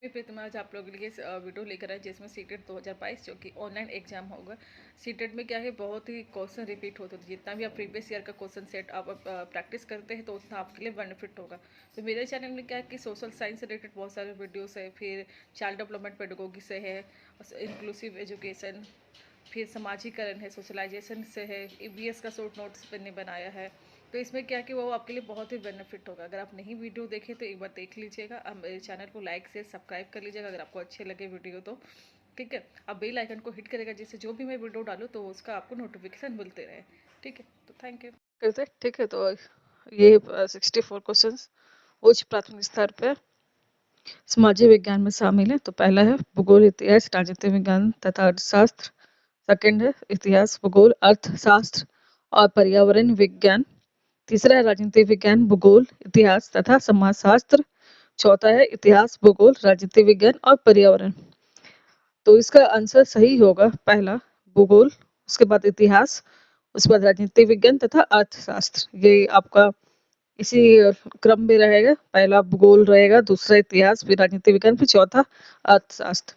प्रीतम आज आप लोगों के लिए वीडियो लेकर आए जिसमें सीटेट 2022 जो कि ऑनलाइन एग्जाम होगा। सीटेट में क्या है, बहुत ही क्वेश्चन रिपीट होते हैं। जितना भी आप प्रीवियस ईयर का क्वेश्चन सेट आप प्रैक्टिस करते हैं तो उतना आपके लिए बेनिफिट होगा। तो मेरे चैनल में क्या है कि सोशल साइंस से रिलेटेड बहुत सारे वीडियोस है, फिर चाइल्ड डेवलपमेंट पेडागोगी से है, इंक्लूसिव एजुकेशन, फिर समाजीकरण है, सोशलाइजेशन से है, ईवीएस का शॉर्ट नोट्स मैंने बनाया है। तो इसमें क्या है कि वो आपके लिए बहुत ही बेनिफिट होगा। अगर आप नहीं वीडियो देखें तो एक बार देख लीजिएगा। आप मेरे चैनल को लाइक शेयर सब्सक्राइब कर लीजिएगा अगर आपको अच्छे लगे वीडियो तो। ठीक है, आप बेल आइकन को हिट करेगा जिससे जो भी मैं वीडियो डालूँ तो उसका आपको नोटिफिकेशन मिलते रहे। ठीक है, तो थैंक यू। कैसे ठीक है, तो ये 64 क्वेश्चन उच्च प्राथमिक स्तर पर सामाजिक विज्ञान में शामिल है। तो पहला है भूगोल, इतिहास, राजनीति विज्ञान तथा अर्थशास्त्र। सेकंड है इतिहास, भूगोल, अर्थशास्त्र और पर्यावरण विज्ञान। तीसरा है राजनीति विज्ञान, भूगोल, इतिहास तथा समाजशास्त्र। चौथा है इतिहास, भूगोल, राजनीति विज्ञान और पर्यावरण। तो इसका आंसर सही होगा पहला भूगोल, उसके बाद इतिहास, उसके बाद राजनीति विज्ञान तथा अर्थशास्त्र। ये आपका इसी क्रम में रहेगा। पहला भूगोल रहेगा, दूसरा इतिहास, फिर राजनीति विज्ञान, फिर चौथा अर्थशास्त्र।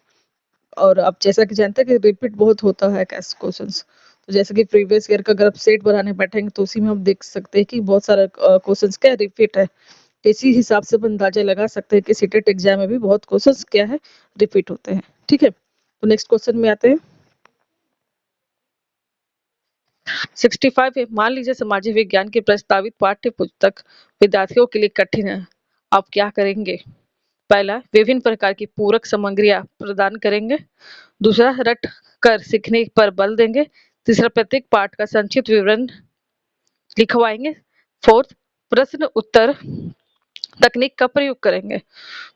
और आप जैसा कि जानते हैं कि रिपीट बहुत होता है कैसे क्वेश्चंस। तो जैसे कि प्रीवियस ईयर का अगर आप सेट बनाने बैठेंगे तो उसी में हम देख सकते हैं कि बहुत सारा क्वेश्चंस क्या रिपीट है। तो इसी हिसाब से हम अंदाजा लगा सकते हैं कि सीटेट एग्जाम में भी बहुत क्वेश्चंस क्या है रिपीट होते हैं। ठीक है, तो नेक्स्ट क्वेश्चन में आते हैं। 65 है, मान लीजिए सामाजिक विज्ञान की प्रस्तावित पाठ्य पुस्तक विद्यार्थियों के लिए कठिन है, आप क्या करेंगे? पहला, विभिन्न प्रकार की पूरक सामग्रियां प्रदान करेंगे। दूसरा, रट कर सीखने पर बल देंगे। तीसरा, प्रत्येक पाठ का संक्षिप्त विवरण लिखवाएंगे। फोर्थ, प्रश्न उत्तर तकनीक का प्रयोग करेंगे।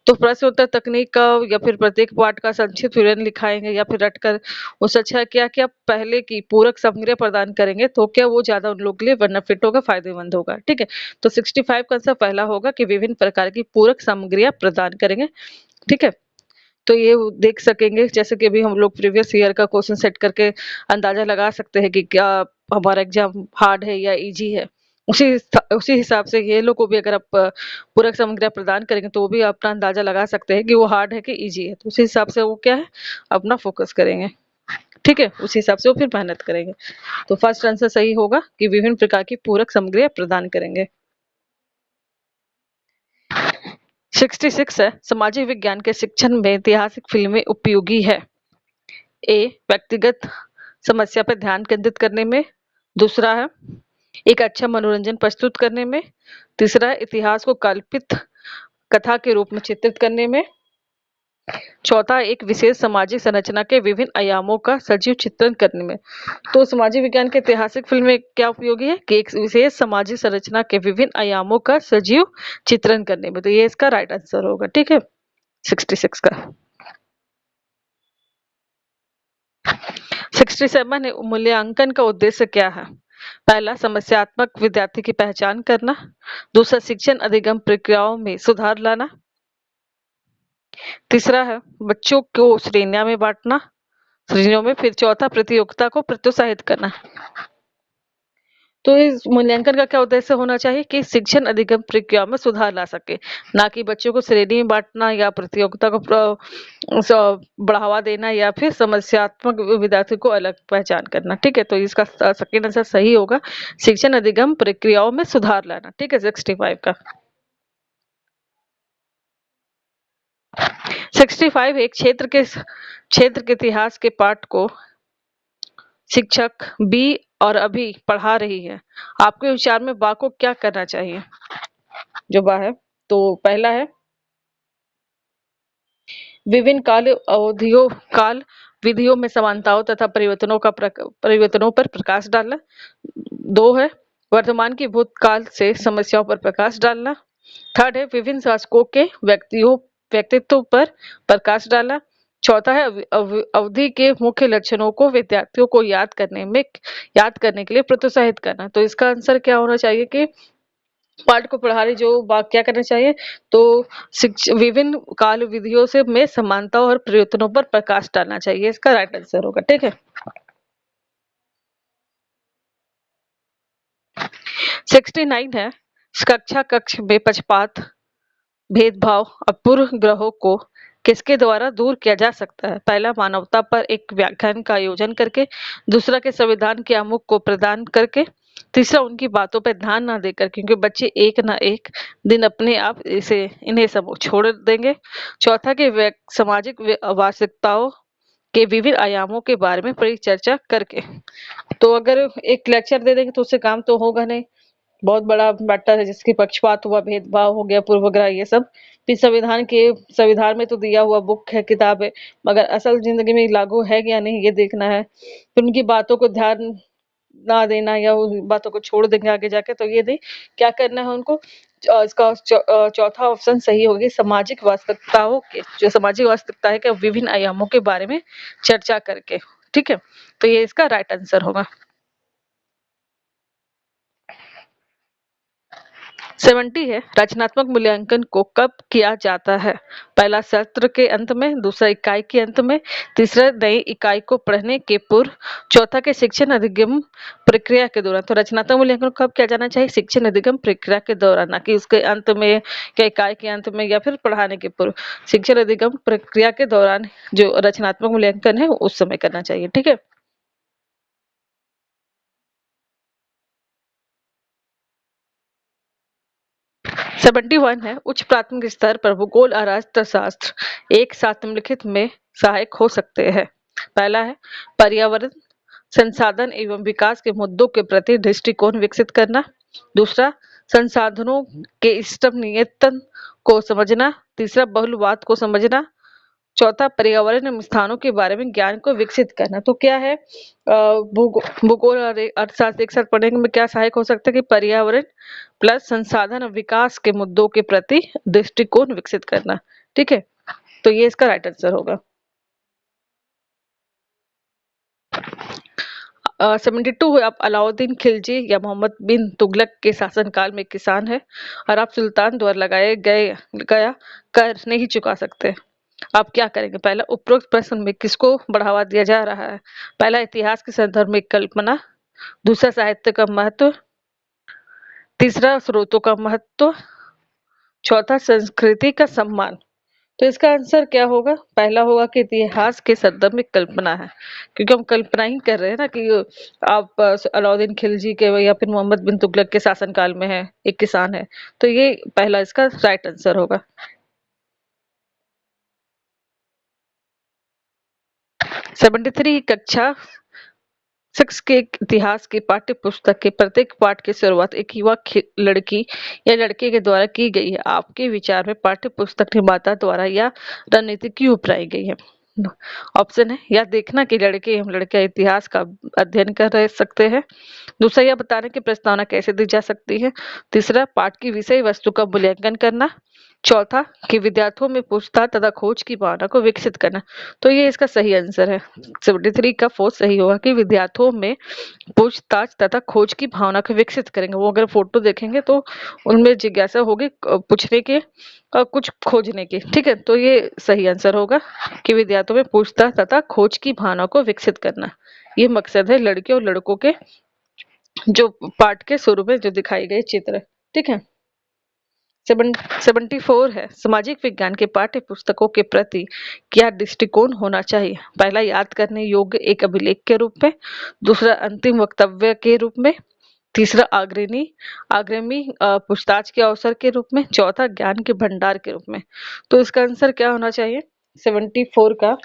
तो प्रश्न उत्तर तकनीक का या फिर प्रत्येक पाठ का संक्षिप्त विवरण लिखाएंगे या फिर रटकर, उससे अच्छा क्या कि आप पहले की पूरक सामग्री प्रदान करेंगे तो क्या वो ज्यादा उन लोगों के लिए बेनिफिट होगा, फायदेमंद होगा। ठीक है, तो 65 का आंसर पहला होगा कि विभिन्न प्रकार की पूरक सामग्रियां प्रदान करेंगे। ठीक है, तो ये देख सकेंगे जैसे कि अभी हम लोग प्रीवियस ईयर का क्वेश्चन सेट करके अंदाजा लगा सकते हैं कि क्या हमारा एग्जाम हार्ड है या इजी है। उसी हिसाब से ये लोग को भी अगर आप पूरक सामग्रियां प्रदान करेंगे तो वो भी अपना अंदाजा लगा सकते हैं कि वो हार्ड है कि इजी है। तो उसी हिसाब से वो क्या है अपना फोकस करेंगे। ठीक है, उसी हिसाब से वो फिर मेहनत करेंगे। तो फर्स्ट आंसर सही होगा कि विभिन्न प्रकार की पूरक सामग्रियां प्रदान करेंगे। 66 है, सामाजिक विज्ञान के शिक्षण में ऐतिहासिक फिल्में उपयोगी है। ए, व्यक्तिगत समस्या पर ध्यान केंद्रित करने में। दूसरा है एक अच्छा मनोरंजन प्रस्तुत करने में। तीसरा है इतिहास को कल्पित कथा के रूप में चित्रित करने में। चौथा, एक विशेष सामाजिक संरचना के विभिन्न आयामों का सजीव चित्रण करने में। तो सामाजिक विज्ञान के ऐतिहासिक फिल्म में क्या उपयोगी है कि एक विशेष सामाजिक संरचना के विभिन्न आयामों का सजीव चित्रण करने में। तो ये इसका राइट आंसर होगा। ठीक है, 66 का। 67 है, मूल्यांकन का उद्देश्य क्या है? पहला, समस्यात्मक विद्यार्थी की पहचान करना। दूसरा, शिक्षण अधिगम प्रक्रियाओं में सुधार लाना। तीसरा है बच्चों को श्रेणियों में बांटना, श्रेणियों में। फिर चौथा, प्रतियोगिता को प्रोत्साहित करना। तो इस मूल्यांकन का क्या उद्देश्य होना चाहिए कि शिक्षण अधिगम प्रक्रिया में सुधार ला सके, ना कि बच्चों को श्रेणी में बांटना या प्रतियोगिता को बढ़ावा देना या फिर समस्यात्मक विद्यार्थी को अलग पहचान करना। ठीक है, तो इसका सेकंड आंसर सही होगा, शिक्षण अधिगम प्रक्रियाओं में सुधार लाना। ठीक है, 65 का। 65 एक क्षेत्र के इतिहास के पाठ को शिक्षक बी और अभी पढ़ा रही है। आपके विचार में बा को क्या करना चाहिए? जो बा है, तो पहला है विभिन्न काल विधियों में समानताओं तथा परिवर्तनों पर प्रकाश डालना। दो है वर्तमान की भूतकाल से समस्याओं पर प्रकाश डालना। थर्ड है विभिन्न शासकों के व्यक्तित्व पर प्रकाश डालना। चौथा है अवधि के मुख्य लक्षणों को विद्यार्थियों को याद करने के लिए प्रोत्साहित करना। तो इसका आंसर क्या होना चाहिए कि पाठ को पढ़ा रही जो बात क्या करना चाहिए, तो विभिन्न काल विधियों से में समानताओं और प्रयत्नों पर प्रकाश डालना चाहिए। इसका राइट आंसर होगा। ठीक है, 69 है कक्ष में पक्षपात, भेदभाव और पूर्व ग्रहों को किसके द्वारा दूर किया जा सकता है? पहला, मानवता पर एक व्याख्यान का आयोजन करके, दूसरा के संविधान के आमुख को प्रदान करके, तीसरा उनकी बातों पर ध्यान ना देकर, क्योंकि बच्चे एक ना एक दिन अपने आप इसे इन्हें सब छोड़ देंगे। चौथा के सामाजिक वास्तविकताओं के विभिन्न आयामों के बारे में परिचर्चा करके। तो अगर एक लेक्चर दे देंगे तो उससे काम तो होगा नहीं, बहुत बड़ा मैटर है, जिसकी पक्षपात हुआ, भेदभाव हो गया, पूर्वाग्रह, ये सब। फिर संविधान में तो दिया हुआ बुक है, किताब है, मगर असल जिंदगी में लागू है या नहीं, ये देखना है। फिर उनकी बातों को ध्यान ना देना या उन बातों को छोड़ देंगे आगे जाके, तो ये नहीं, क्या करना है उनको। इसका चौथा ऑप्शन सही होगी, सामाजिक वास्तविकताओं के, जो सामाजिक वास्तविकता है, के विभिन्न आयामों के बारे में चर्चा करके। ठीक है, तो ये इसका राइट आंसर होगा। 70 है, रचनात्मक मूल्यांकन को कब किया जाता है? पहला, सत्र के अंत में, दूसरा इकाई के अंत में, तीसरा नई इकाई को पढ़ने के पूर्व, चौथा के शिक्षण अधिगम प्रक्रिया के दौरान। तो रचनात्मक मूल्यांकन कब किया जाना चाहिए? शिक्षण अधिगम प्रक्रिया के दौरान, ना कि उसके अंत में या इकाई के अंत में या फिर पढ़ाने के पूर्व। शिक्षण अधिगम प्रक्रिया के दौरान जो रचनात्मक मूल्यांकन है उस समय करना चाहिए। ठीक है। 71 है, उच्च प्राथमिक स्तर पर भूगोल और राष्ट्रशास्त्र एक साथ निम्नलिखित में सहायक हो सकते हैं। पहला है पर्यावरण, संसाधन एवं विकास के मुद्दों के प्रति दृष्टिकोण विकसित करना। दूसरा, संसाधनों के इष्टतम नियतन को समझना। तीसरा, बहुलवाद को समझना। चौथा, पर्यावरण एवं स्थानों के बारे में ज्ञान को विकसित करना। तो क्या है, भूगोल और अर्थशास्त्र एक साथ पढ़ने में क्या सहायक हो सकता है कि पर्यावरण प्लस संसाधन और विकास के मुद्दों के प्रति दृष्टिकोण विकसित करना। ठीक है, तो ये इसका राइट आंसर होगा। 72 है, आप अलाउद्दीन खिलजी या मोहम्मद बिन तुगलक के शासनकाल में किसान है और आप सुल्तान द्वारा लगाए गया कर नहीं चुका सकते। आप क्या करेंगे? पहला, उपरोक्त प्रश्न में किसको बढ़ावा दिया जा रहा है? पहला, इतिहास के संदर्भ में कल्पना। दूसरा, साहित्य का महत्व। तीसरा, स्रोतों का महत्व। चौथा, संस्कृति का सम्मान। तो इसका आंसर क्या होगा? पहला होगा कि इतिहास के संदर्भ में कल्पना है, क्योंकि हम कल्पना ही कर रहे हैं ना कि आप अलाउद्दीन खिलजी के या फिर मोहम्मद बिन तुगलक के शासनकाल में है, एक किसान है। तो ये पहला इसका राइट आंसर होगा। 73 कक्षा 6 के इतिहास की पाठ्य पुस्तक के प्रत्येक पाठ की शुरुआत एक युवा लड़की या लड़के के द्वारा की गई है। आपके विचार में पाठ्य पुस्तक निर्माता द्वारा या रणनीति क्यों अपनाई गई है? ऑप्शन है, या देखना कि लड़के एवं लड़कियां इतिहास का अध्ययन कर रह सकते हैं। दूसरा, यह बताने की प्रस्तावना कैसे दी जा सकती है। तीसरा, पाठ की विषय वस्तु का मूल्यांकन करना। चौथा, कि विद्यार्थियों में पूछताछ तथा खोज की भावना को विकसित करना। तो ये इसका सही आंसर है। 73 का फोर्थ सही होगा कि विद्यार्थियों में पूछताछ तथा खोज की भावना को विकसित करेंगे। वो अगर फोटो देखेंगे तो उनमें जिज्ञासा होगी पूछने के और कुछ खोजने की। ठीक है, तो ये सही आंसर होगा कि विद्यार्थियों में पूछताछ तथा खोज की भावना को विकसित करना। ये मकसद है लड़के और लड़कों के जो पाठ के शुरू में जो दिखाई गए चित्र। ठीक है। 74 है, सामाजिक विज्ञान के पाठ्य पुस्तकों के प्रति क्या दृष्टिकोण होना चाहिए? पहला, याद करने योग्य एक अभिलेख के रूप में। दूसरा, अंतिम वक्तव्य के रूप में। तीसरा, अग्रमी पूछताछ के अवसर के रूप में। चौथा, ज्ञान के भंडार के रूप में। तो इसका आंसर क्या होना चाहिए 74 का?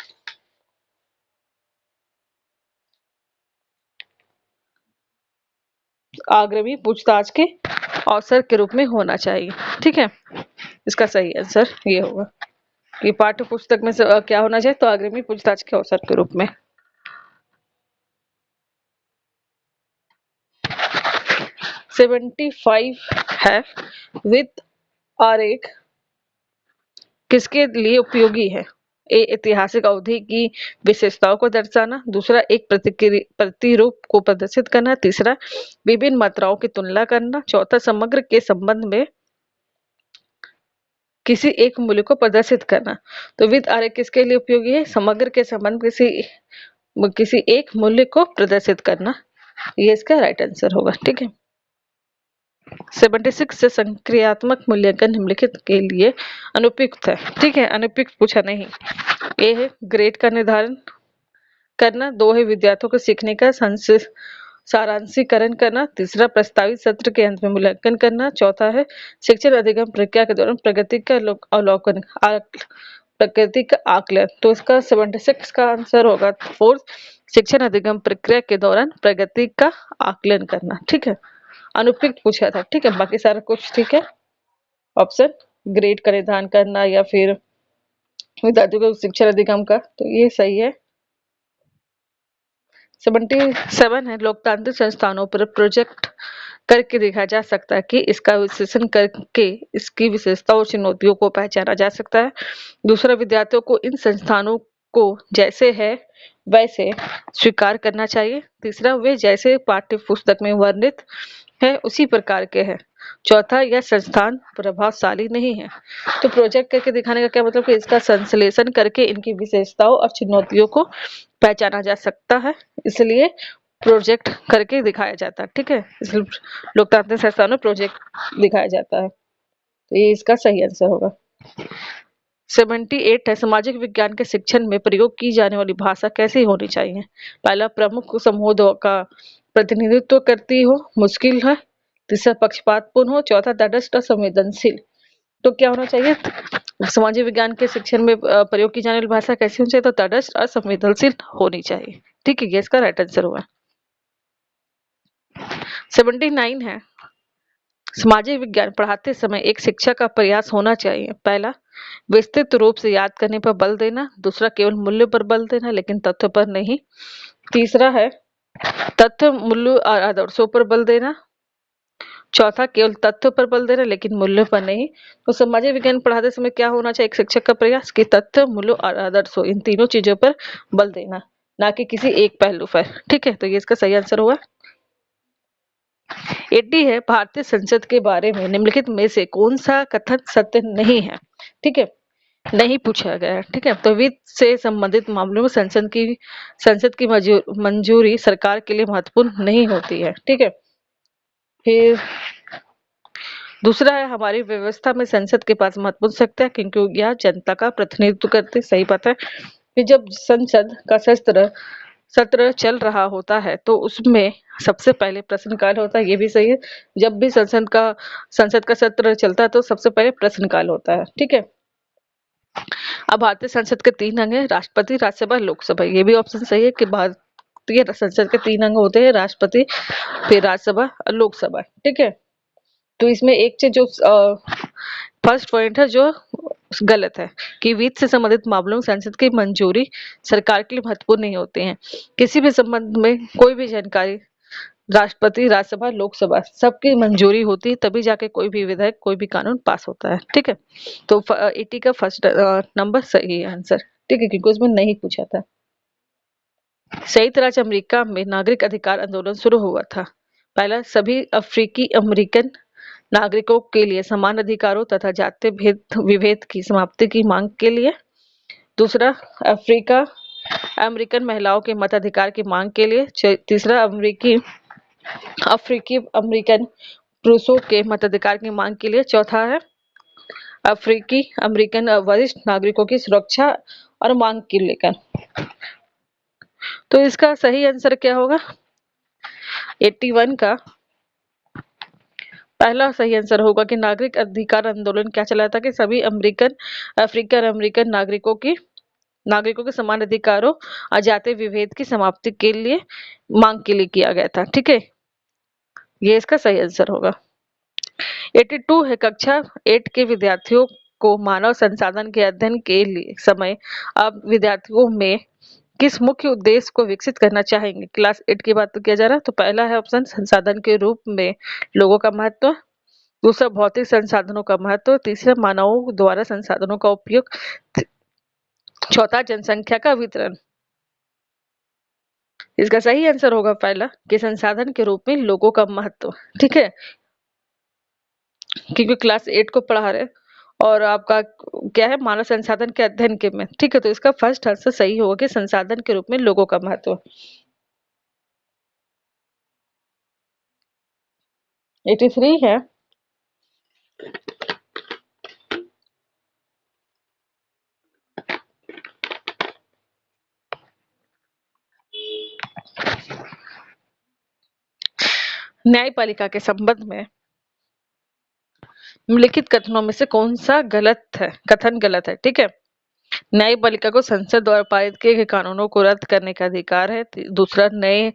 अग्रमी पूछताछ के अवसर के रूप में होना चाहिए। ठीक है, इसका सही आंसर ये होगा कि पाठ्य पुस्तक में से क्या होना चाहिए, तो अग्रमी पूछताछ के अवसर के रूप में। 75 है, वित्त आरेख किसके लिए उपयोगी है? ए, ऐतिहासिक अवधि की विशेषताओं को दर्शाना। दूसरा, एक प्रतिरूप को प्रदर्शित करना। तीसरा, विभिन्न मात्राओं की तुलना करना। चौथा, समग्र के संबंध में किसी एक मूल्य को प्रदर्शित करना। तो वित्त आरेख किसके लिए उपयोगी है? समग्र के संबंध किसी एक मूल्य को प्रदर्शित करना। ये इसका राइट आंसर होगा। ठीक है। 76 से संक्रियात्मक मूल्यांकन निम्नलिखित के लिए अनुपयुक्त है। ठीक है, अनुपयुक्त पूछा नहीं। ए है ग्रेड का निर्धारण करना, 2 है विद्यार्थियों को सीखने का सारांशीकरण करना, तीसरा प्रस्तावित सत्र के अंत में मूल्यांकन करना, चौथा है शिक्षण अधिगम प्रक्रिया के दौरान प्रगति का अवलोकन प्रकृति का आकलन। तो इसका 76 का आंसर होगा 4, शिक्षण अधिगम प्रक्रिया के दौरान प्रगति का आकलन करना। ठीक है, अनुपयुक्त पूछा था। ठीक है, बाकी सारा कुछ ठीक है। ऑप्शन ग्रेड का निर्धारण करना या फिर विद्यार्थियों को शिक्षण अधिगम का, तो ये सही है। 77 है लोकतांत्रिक संस्थानों पर प्रोजेक्ट करके देखा जा सकता है कि इसका विश्लेषण करके इसकी विशेषताओं और चुनौतियों को पहचाना जा सकता है। दूसरा, विद्यार्थियों को इन संस्थानों को जैसे है वैसे स्वीकार करना चाहिए। तीसरा, वे जैसे पाठ्य पुस्तक में वर्णित है उसी प्रकार के हैं। चौथा, यह संस्थान प्रभावशाली नहीं है। तो प्रोजेक्ट करके दिखाने का क्या मतलब कि इसका संश्लेषण करके इनकी विशेषताओं और चुनौतियों को पहचाना जा सकता है, इसलिए प्रोजेक्ट करके दिखाया जाता है। ठीक है, इसलिए लोकतांत्रिक संस्थान में प्रोजेक्ट दिखाया जाता है, तो ये इसका सही आंसर होगा। 78 है सामाजिक विज्ञान के शिक्षण में प्रयोग की जाने वाली भाषा कैसी होनी चाहिए। पहला, प्रमुख समूहों का प्रतिनिधित्व करती हो, मुश्किल है। तीसरा, पक्षपातपूर्ण हो। चौथा, तटस्थ और संवेदनशील। तो क्या होना चाहिए, सामाजिक विज्ञान के शिक्षण में प्रयोग की जाने वाली भाषा कैसी होनी चाहिए, तो तटस्थ और संवेदनशील होनी चाहिए। ठीक है, ये इसका राइट आंसर हुआ। 79 है सामाजिक विज्ञान पढ़ाते समय एक शिक्षक का प्रयास होना चाहिए। पहला, विस्तृत रूप से याद करने पर बल देना। दूसरा, केवल मूल्य पर बल देना लेकिन तथ्य पर नहीं। तीसरा है तथ्य, मूल्य और आदर्शों पर बल देना। चौथा, केवल तथ्य पर बल देना लेकिन मूल्य पर नहीं। तो सामाजिक विज्ञान पढ़ाते समय क्या होना चाहिए एक शिक्षक का प्रयास कि तथ्य, मूल्य और आदर्शों, इन तीनों चीजों पर बल देना, ना कि किसी एक पहलू पर। ठीक है, तो ये इसका सही आंसर हुआ। 80 है भारतीय संसद के बारे में निम्नलिखित में से कौन सा कथन सत्य नहीं है। ठीक है, नहीं पूछा गया है। ठीक है, तो वित्त से संबंधित मामलों में संसद की मंजूरी सरकार के लिए महत्वपूर्ण नहीं होती है। ठीक है, फिर दूसरा है हमारी व्यवस्था में संसद के पास महत्वपूर्ण सत्ता है क्योंकि यह जनता का प्रतिनिधित्व करती। सही बात है। फिर जब संसद का सत्र चल रहा होता है तो उसमें सबसे पहले प्रश्नकाल होता है, ये भी सही है। जब भी संसद का सत्र चलता है तो सबसे पहले प्रश्नकाल होता है। ठीक है, अब भारतीय संसद के 3 अंग है, राष्ट्रपति, राज्यसभा, लोकसभा। ये भी ऑप्शन सही है कि भारतीय संसद के 3 अंग होते हैं, राष्ट्रपति, फिर राज्यसभा और लोकसभा। ठीक है, तो इसमें एक चीज जो फर्स्ट पॉइंट है जो गलत है कि वित्त से संबंधित मामलों में संसद की मंजूरी सरकार के लिए महत्वपूर्ण नहीं होते हैं। किसी भी संबंध में कोई भी जानकारी राष्ट्रपति, राज्यसभा, लोकसभा सबकी मंजूरी होती है तभी जाके कोई भी विधेयक, कोई भी कानून पास होता है। ठीक है, तो 80 का फर्स्ट नंबर सही है आंसर। ठीक है, क्योंकि उसमें नहीं पूछा था। संयुक्त राज्य अमेरिका में नागरिक अधिकार आंदोलन शुरू हुआ था। पहला, सभी अफ्रीकी अमेरिकन नागरिकों के लिए समान अधिकारों तथा जातीय विभेद की समाप्ति की मांग के लिए। दूसरा, अमेरिकन महिलाओं के मताधिकार की मांग के लिए। तीसरा, अफ्रीकी अमेरिकन पुरुषों के मताधिकार की मांग के लिए। चौथा है अफ्रीकी अमेरिकन वरिष्ठ नागरिकों की सुरक्षा और मांग के लेकर। तो इसका सही आंसर क्या होगा, 81 का पहला सही आंसर होगा कि नागरिक अधिकार आंदोलन क्या चला था कि सभी अफ्रीकन अमेरिकन नागरिकों के समान अधिकारों और जातीय विभेद की समाप्ति के लिए मांग के लिए किया गया था। ठीक है, ये इसका सही आंसर होगा। 82 है कक्षा 8 के विद्यार्थियों को मानव संसाधन के अध्ययन के लिए समय अब विद्यार्थियों में किस मुख्य उद्देश्य को विकसित करना चाहेंगे। क्लास 8 की बात किया जा रहा है, तो पहला है ऑप्शन संसाधन के रूप में लोगों का महत्व। दूसरा, भौतिक संसाधनों का महत्व। तीसरा, मानवों द्वारा संसाधनों का उपयोग। चौथा, जनसंख्या का वितरण। इसका सही आंसर होगा पहला कि संसाधन के रूप में लोगों का महत्व। ठीक है, क्योंकि क्लास 8 को पढ़ा रहे और आपका क्या है मानव संसाधन के अध्ययन के में। ठीक है, तो इसका फर्स्ट आंसर सही होगा कि संसाधन के रूप में लोगों का महत्व। 83 है। न्यायपालिका के संबंध में निम्नलिखित कथनों में से कौन सा गलत है, कथन गलत है? ठीक है। न्यायपालिका को संसद द्वारा पारित किए गए कानूनों को रद्द करने का अधिकार है। दूसरा, नए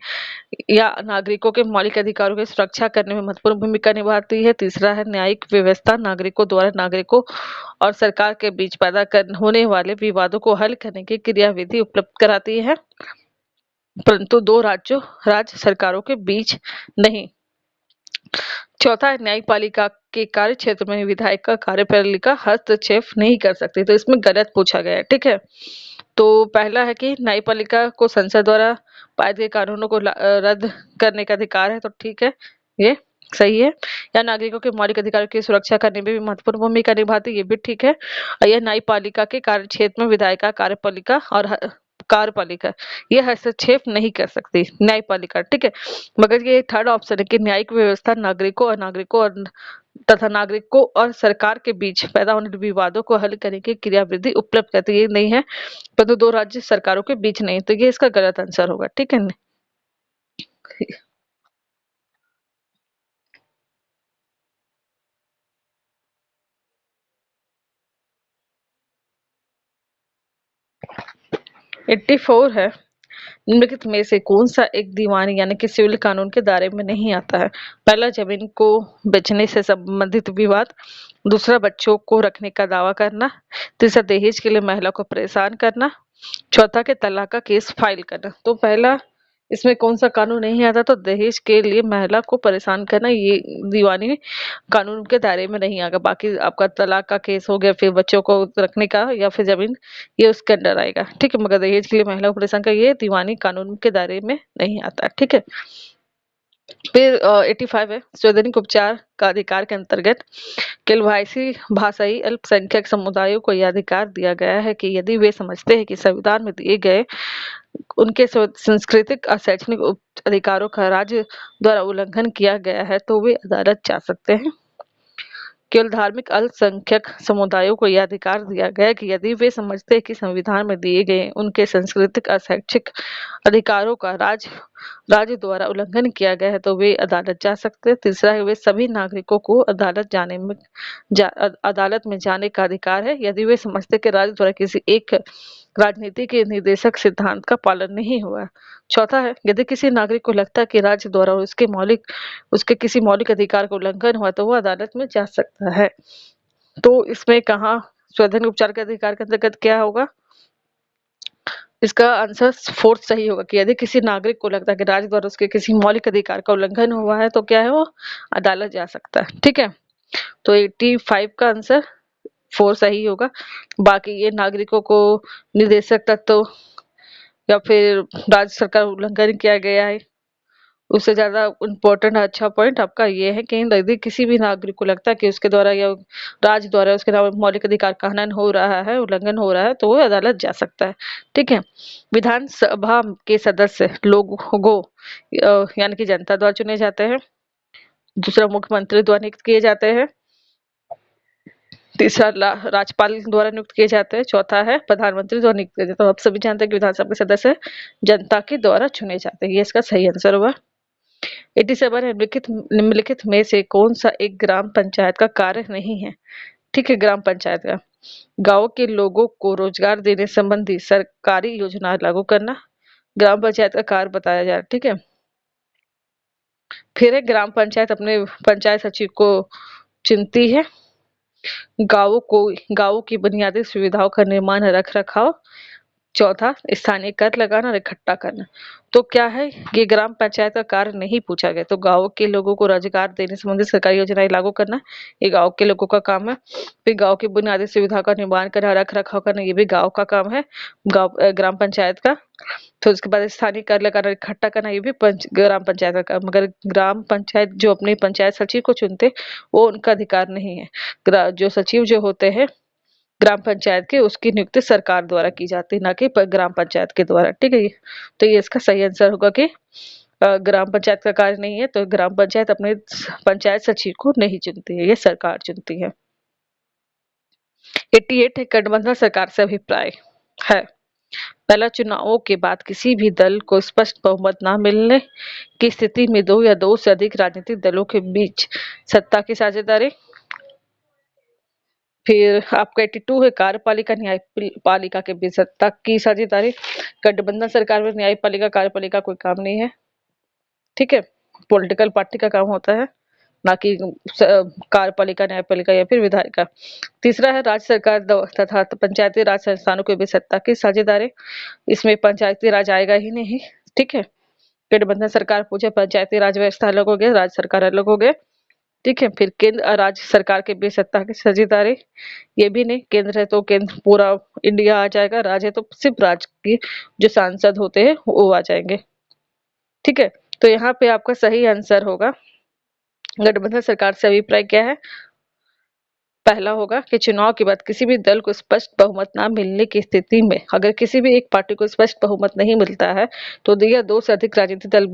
या नागरिकों के मौलिक अधिकारों की सुरक्षा करने में महत्वपूर्ण भूमिका निभाती है। तीसरा है, न्यायिक व्यवस्था नागरिकों द्वारा नागरिकों और सरकार के बीच पैदा होने वाले विवादों को हल करने की क्रियाविधि उपलब्ध कराती है, परंतु दो राज्य सरकारों के बीच नहीं। चौथा है, न्यायपालिका के कार्य क्षेत्र में विधायक का कार्यपालिका हस्तक्षेप नहीं कर सकती। तो इसमें गलत पूछा गया है। ठीक है। तो पहला है कि न्यायपालिका को संसद द्वारा पारित गए कानूनों को रद्द करने का अधिकार है, तो ठीक है, ये सही है। या नागरिकों के मौलिक अधिकारों की सुरक्षा करने में भी महत्वपूर्ण भूमिका निभाती है, ये भी ठीक है। यह न्यायपालिका के कार्य क्षेत्र में विधायक का कार्यपालिका ये हस्तक्षेप नहीं कर सकती न्यायपालिका। ठीक है। मगर ये थर्ड ऑप्शन है कि न्यायिक व्यवस्था नागरिकों और सरकार के बीच पैदा होने वाले विवादों को हल करने की क्रियाविधि उपलब्ध करती है, ये नहीं है, परंतु दो राज्य सरकारों के बीच नहीं। तो ये इसका गलत आंसर होगा। ठीक है। 84 है, निम्नलिखित में से कौन सा एक दीवानी यानी कि सिविल कानून के दायरे में नहीं आता है? पहला, जमीन को बेचने से संबंधित विवाद। दूसरा, बच्चों को रखने का दावा करना। तीसरा, दहेज के लिए महिला को परेशान करना। चौथा, के तलाक का केस फाइल करना। तो पहला, इसमें कौन सा कानून नहीं आता? तो दहेज के लिए महिला को परेशान करना, ये दीवानी कानून के दायरे में नहीं आएगा। बाकी आपका तलाक का केस हो गया, फिर बच्चों को रखने का या फिर जमीन, ये उसके अंडर आएगा। ठीक है। मगर दहेज के लिए महिला को परेशान कर, ये दीवानी कानून के दायरे में नहीं आता। ठीक है। फिर 85 है, संवैधानिक उपचार का अधिकार के अंतर्गत केवल भाषाई अल्पसंख्यक समुदायों को यह अधिकार दिया गया है कि यदि वे समझते हैं कि संविधान में दिए गए उनके सांस्कृतिक और शैक्षणिक अधिकारों का राज्य द्वारा उल्लंघन किया गया है, तो वे अदालत जा सकते हैं। केवल धार्मिक अल्पसंख्यक समुदायों को यह अधिकार दिया गया है कि यदि वे समझते हैं कि संविधान में दिए गए उनके सांस्कृतिक और शैक्षिक अधिकारों का राज्य द्वारा उल्लंघन किया गया है, तो वे अदालत जा सकते हैं। तीसरा है, वे सभी नागरिकों को अदालत में जाने का अधिकार है यदि वे समझते हैं कि राज्य द्वारा किसी एक राजनीति के निर्देशक सिद्धांत का पालन नहीं हुआ। चौथा है, यदि किसी नागरिक को लगता है कि राज्य द्वारा उसके किसी मौलिक अधिकार का उल्लंघन हुआ, तो वह अदालत में जा सकता है। तो इसमें कहाँ संवैधानिक उपचार के अधिकार के अंतर्गत क्या होगा? इसका आंसर फोर्थ सही होगा कि यदि किसी नागरिक को लगता है कि राज्य द्वारा उसके किसी मौलिक अधिकार का उल्लंघन हुआ है, तो क्या है, वो अदालत जा सकता है। ठीक है। तो 85 का आंसर 4 सही होगा। बाकी ये नागरिकों को निर्देशक तत्व या फिर राज्य सरकार उल्लंघन किया गया है, उससे ज्यादा इम्पोर्टेंट अच्छा पॉइंट आपका ये है कि यदि किसी भी नागरिक को लगता है कि उसके द्वारा या राज्य द्वारा उसके मौलिक अधिकार का हनन हो रहा है, उल्लंघन हो रहा है, तो वो अदालत जा सकता है। ठीक है। विधानसभा के सदस्य लोगों यानी कि जनता द्वारा चुने जाते हैं। दूसरा, मुख्यमंत्री द्वारा नियुक्त किए जाते हैं। तीसरा, राज्यपाल द्वारा नियुक्त किए जाते हैं। चौथा है, प्रधानमंत्री द्वारा नियुक्त किए जाते हैं। तो आप सभी जानते हैं कि विधानसभा के सदस्य जनता के द्वारा चुने जाते हैं। ये इसका सही आंसर होगा। 87 है, निम्नलिखित में से कौन सा एक ग्राम पंचायत का कार्य नहीं है? ठीक है। ग्राम पंचायत का गांव के लोगों को रोजगार देने संबंधी सरकारी योजना लागू करना ग्राम पंचायत का कार्य बताया जा रहा है। ठीक है। फिर है, ग्राम पंचायत अपने पंचायत सचिव को चुनती है। गांवों की बुनियादी सुविधाओं का निर्माण रख रखाव। चौथा, स्थानीय कर लगाना और इकट्ठा करना। तो क्या है, ये ग्राम पंचायत का कार्य नहीं पूछा गया। तो गांव के लोगों को रोजगार देने संबंधित सरकारी योजनाएं लागू करना, ये गांव के लोगों का काम है। फिर गांव की बुनियादी सुविधा का निर्माण करना, रख रखाव करना, ये भी गांव का काम है, ग्राम पंचायत का। तो उसके बाद स्थानीय कर लगाना, इकट्ठा करना, ये भी ग्राम पंचायत का काम। मगर ग्राम पंचायत जो अपने पंचायत सचिव को चुनते, वो उनका अधिकार नहीं है। जो सचिव जो होते हैं ग्राम पंचायत के, उसकी नियुक्ति सरकार द्वारा की जाती है, ना कि ग्राम पंचायत के द्वारा। ठीक है। तो ये इसका सही आंसर होगा कि ग्राम पंचायत का कार्य नहीं है, तो ग्राम पंचायत अपने पंचायत सचिव को नहीं चुनती है, ये सरकार चुनती है। 88 है गठबंधन सरकार से अभिप्राय है। पहला, चुनावों के बाद किसी भी दल को स्पष्ट बहुमत न मिलने की स्थिति में दो या दो से अधिक राजनीतिक दलों के बीच सत्ता की साझेदारी। फिर आपका 82 है कार्यपालिका न्यायपालिका के बीच सत्ता की साझेदारी। गठबंधन सरकार में न्यायपालिका कार्यपालिका कोई काम नहीं है, ठीक है, पॉलिटिकल पार्टी का काम होता है, ना कि कार्यपालिका न्यायपालिका या फिर विधायिका। तीसरा है राज्य सरकार तथा पंचायती राज संस्थानों के बीच सत्ता की साझेदारी। इसमें पंचायती राज आएगा ही नहीं, ठीक है। गठबंधन सरकार पूछे पंचायती राज व्यवस्था अलग हो गया, राज्य सरकार अलग हो गए, ठीक है। फिर केंद्र और राज्य सरकार के बीच सत्ता की साझेदारी, ये भी नहीं, केंद्र है तो केंद्र पूरा इंडिया आ जाएगा, राज्य है तो सिर्फ राज्य के जो सांसद होते हैं वो आ जाएंगे, ठीक है। तो यहाँ पे आपका सही आंसर होगा गठबंधन सरकार से अभिप्राय क्या है। पहला होगा कि चुनाव के बाद किसी भी दल को स्पष्ट बहुमत ना मिलने की स्थिति में, अगर किसी भी एक पार्टी को स्पष्ट बहुमत नहीं मिलता है तो या दो से अधिक राजनीतिक दल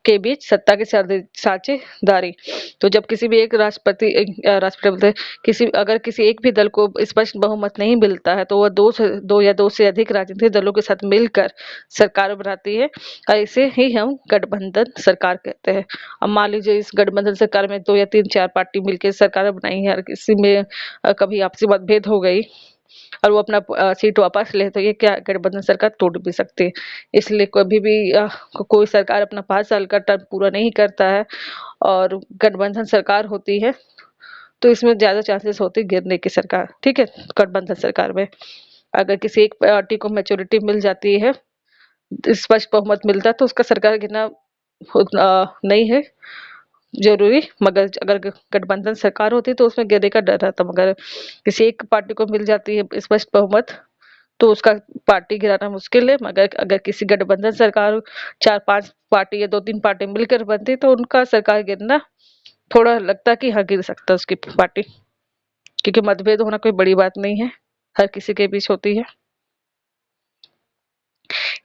के बीच सत्ता की साझेदारी। तो जब किसी भी एक राष्ट्रपति बोलते किसी अगर किसी एक भी दल को स्पष्ट बहुमत नहीं मिलता है तो वह दो या दो से अधिक राजनीतिक दलों के साथ मिलकर सरकार बनाती है, और इसे ही हम गठबंधन सरकार कहते हैं। अब मान लीजिए इस गठबंधन सरकार में 2 या 3-4 पार्टी मिलकर सरकार बनाई है और किसी में कभी आपसी मतभेद हो गई और वो अपना सीट वापस ले, तो ये क्या गठबंधन सरकार टूट भी सकती है। इसलिए कभी भी कोई सरकार अपना 5 साल का टर्म पूरा नहीं करता है और गठबंधन सरकार होती है तो इसमें ज्यादा चांसेस होते हैं गिरने की सरकार, ठीक है। गठबंधन सरकार में अगर किसी एक पार्टी को मेजोरिटी मिल जाती है, स्पष्ट बहुमत मिलता है, तो उसका सरकार गिरना नहीं है जरूरी, मगर अगर गठबंधन सरकार होती तो उसमें गिरने का डर रहता। मगर किसी एक पार्टी को मिल जाती है स्पष्ट बहुमत तो उसका पार्टी गिराना मुश्किल है, मगर अगर किसी गठबंधन सरकार 4-5 पार्टी या 2-3 पार्टी मिलकर बनती तो उनका सरकार गिरना थोड़ा लगता कि हाँ गिर सकता है उसकी पार्टी, क्योंकि मतभेद होना कोई बड़ी बात नहीं है, हर किसी के बीच होती है।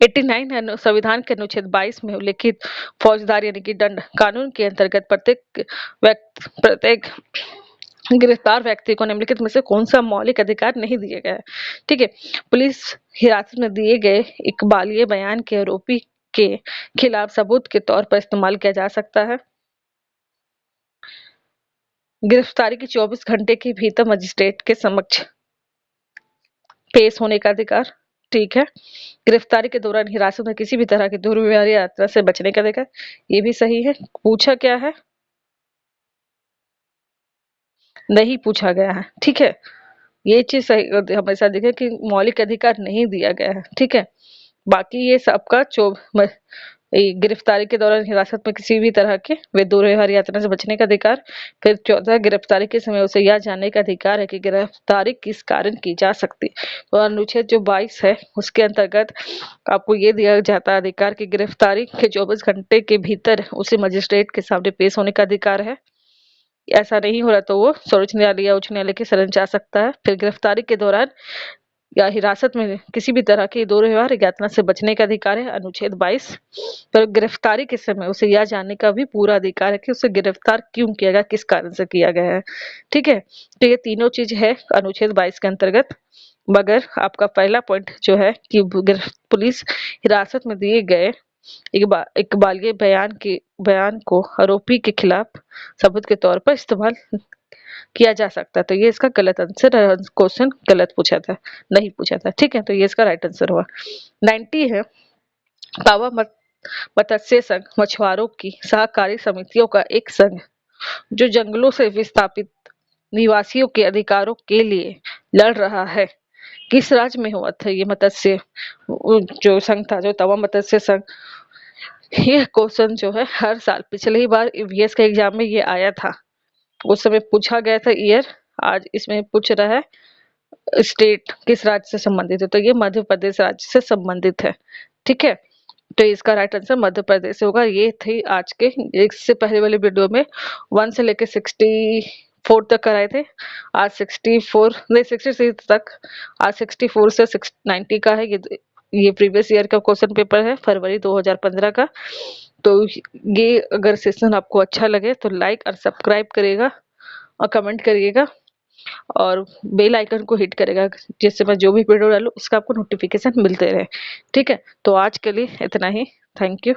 89 संविधान के अनुच्छेद 22 में उल्लिखित फौजदारी यानी कि दंड कानून के अंतर्गत प्रत्येक गिरफ्तार व्यक्ति को निम्नलिखित में से कौन सा मौलिक अधिकार नहीं दिया गया है, ठीक है। पुलिस हिरासत में दिए गए इकबालिये बयान के आरोपी के खिलाफ सबूत के तौर पर इस्तेमाल किया जा सकता है। गिरफ्तारी के 24 घंटे के भीतर मजिस्ट्रेट के समक्ष पेश होने का अधिकार, ठीक है। गिरफ्तारी के दौरान हिरासत में किसी भी तरह की दुर्व्यवहार या यात्रा से बचने का अधिकार, ये भी सही है। पूछा क्या है, नहीं पूछा गया है, ठीक है। ये चीज सही हमेशा देखें कि मौलिक अधिकार नहीं दिया गया है, ठीक है। बाकी ये सबका गिरफ्तारी के दौरान हिरासत में किसी भी तरह के दुर्व्यवहार यात्रा से बचने का अधिकार। फिर 14 गिरफ्तारी के समय उसे यह जानने का अधिकार है कि गिरफ्तारी किस कारण की जा सकती है। तो अनुच्छेद जो 22 है उसके अंतर्गत आपको ये दिया जाता है अधिकार की गिरफ्तारी के 24 घंटे के भीतर उसे मजिस्ट्रेट के सामने पेश होने का अधिकार है। ऐसा नहीं हो रहा तो वो सर्वोच्च न्यायालय या उच्च न्यायालय की शरण जा सकता है। फिर गिरफ्तारी के दौरान या हिरासत में किसी भी तरह के दुर्व्यवहार यातना से बचने का अधिकार है, अनुच्छेद 22। पर गिरफ्तारी के समय उसे यह जानने का भी पूरा अधिकार है कि उसे गिरफ्तार क्यों किया गया, किस कारण से किया गया है, ठीक है। तो ये तीनों चीज है अनुच्छेद 22 के अंतर्गत। मगर आपका पहला पॉइंट जो है कि पुलिस हिरासत में दिए गए इकबालिये बयान को आरोपी के खिलाफ सबूत के तौर पर इस्तेमाल किया जा सकता है, तो ये इसका गलत आंसर है। क्वेश्चन गलत पूछा था, नहीं पूछा था, ठीक है। तो ये इसका राइट आंसर हुआ। 90 है पावा मत्स्य संघ मछुआरों की सहकारी समितियों का एक संघ जो जंगलों से विस्थापित निवासियों के अधिकारों के लिए लड़ रहा है, किस राज्य में हुआ था ये मत्स्य जो संघ था, जो तवा मत्स्य संघ। ये क्वेश्चन जो है हर साल पिछले ही बार ईवीएस के एग्जाम में ये आया था, उस समय पूछा गया था ईयर, आज इसमें पूछ रहा है स्टेट किस राज्य से संबंधित है, तो ये मध्य प्रदेश राज्य से संबंधित है, ठीक है। तो इसका राइट आंसर मध्य प्रदेश होगा। ये थी आज के इससे पहले वाले वीडियो में 1 से लेकर 64 तक कराए थे, आज 64 नहीं 66 तक, आज 64 से 90 का है। ये ये प्रीवियस ईयर का क्वेश्चन पेपर है फरवरी 2015 का। तो ये अगर सेशन आपको अच्छा लगे तो लाइक और सब्सक्राइब करिएगा और कमेंट करिएगा और बेल आइकन को हिट करेगा, जिससे मैं जो भी वीडियो डालूं उसका आपको नोटिफिकेशन मिलते रहे। ठीक है, तो आज के लिए इतना ही। Thank you.